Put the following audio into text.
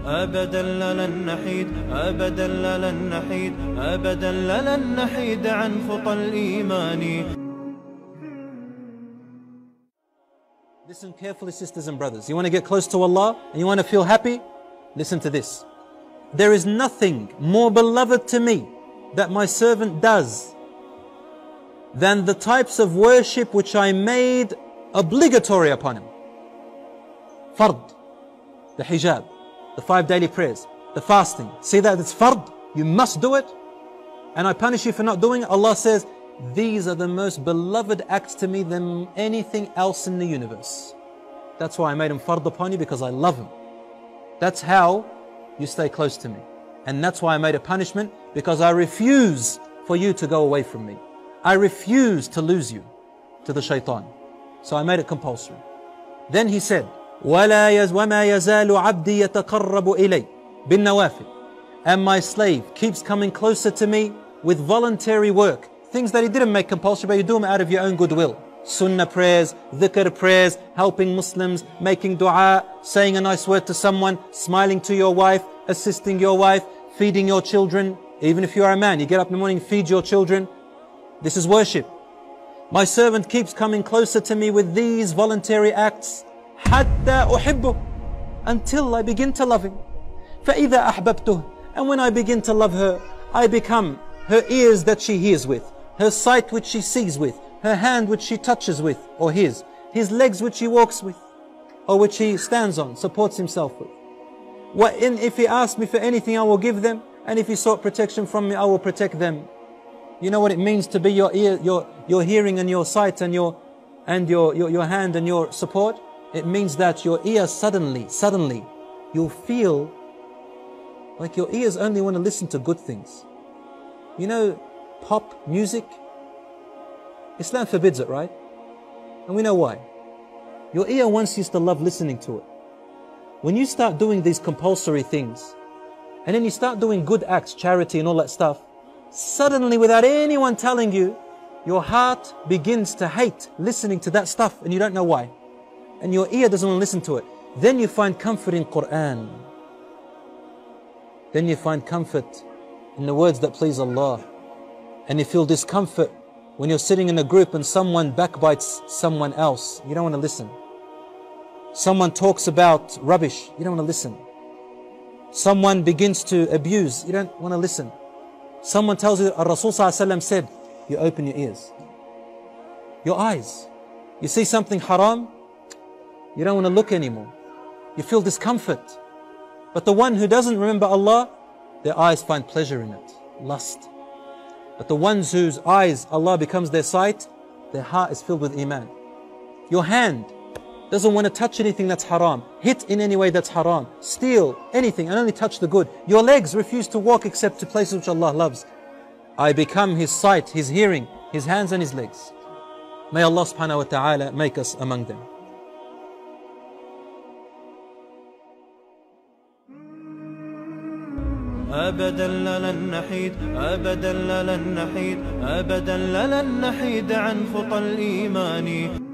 أبدا لن نحيد أبدا لن نحيد أبدا لن نحيد عن خطى الإيمان. Listen carefully, sisters and brothers. You want to get close to Allah and you want to feel happy? Listen to this. There is nothing more beloved to me that my servant does than the types of worship which I made obligatory upon him. Fard, the hijab, the 5 daily prayers, the fasting. See that it's fard, you must do it. And I punish you for not doing it. Allah says, these are the most beloved acts to me than anything else in the universe. That's why I made them fard upon you, because I love him. That's how you stay close to me. And that's why I made a punishment, because I refuse for you to go away from me. I refuse to lose you to the shaitan. So I made it compulsory. Then he said, وَمَا يَزَالُ عَبْدِي يَتَقَرَّبُ إِلَيْ بِالنَّوَافِلِ. And my slave keeps coming closer to me with voluntary work. Things that he didn't make compulsory, but you do them out of your own goodwill. Sunnah prayers, dhikr prayers, helping Muslims, making dua, saying a nice word to someone, smiling to your wife, assisting your wife, feeding your children. Even if you are a man, you get up in the morning, feed your children. This is worship. My servant keeps coming closer to me with these voluntary acts, حَتَّى أُحِبُّهُ, until I begin to love him. فَإِذَا أَحْبَبْتُهُ, and when I begin to love her, I become her ears that she hears with, her sight which she sees with, her hand which she touches with, or his legs which he walks with, or which he stands on, supports himself with. If he asks me for anything, I will give them, and if he sought protection from me, I will protect them. You know what it means to be your ear, your hearing and your sight and your hand and your support? It means that your ear suddenly, you'll feel like your ears only want to listen to good things. You know, pop music, Islam forbids it, right? And we know why. Your ear once used to love listening to it. When you start doing these compulsory things, and then you start doing good acts, charity and all that stuff, suddenly without anyone telling you, your heart begins to hate listening to that stuff, and you don't know why. And your ear doesn't want to listen to it. Then you find comfort in Quran. Then you find comfort in the words that please Allah. And you feel discomfort when you're sitting in a group and someone backbites someone else. You don't want to listen. Someone talks about rubbish. You don't want to listen. Someone begins to abuse. You don't want to listen. Someone tells you that Rasul ﷺ said, you open your ears, your eyes. You see something haram, you don't want to look anymore. You feel discomfort. But the one who doesn't remember Allah, their eyes find pleasure in it, lust. But the ones whose eyes, Allah becomes their sight, their heart is filled with iman. Your hand doesn't want to touch anything that's haram, hit in any way that's haram, steal anything and only touch the good. Your legs refuse to walk except to places which Allah loves. I become his sight, his hearing, his hands and his legs. May Allah subhanahu wa ta'ala make us among them. أبدا لن نحيد أبدا لن نحيد أبدا لن نحيد عن خطى الإيمان.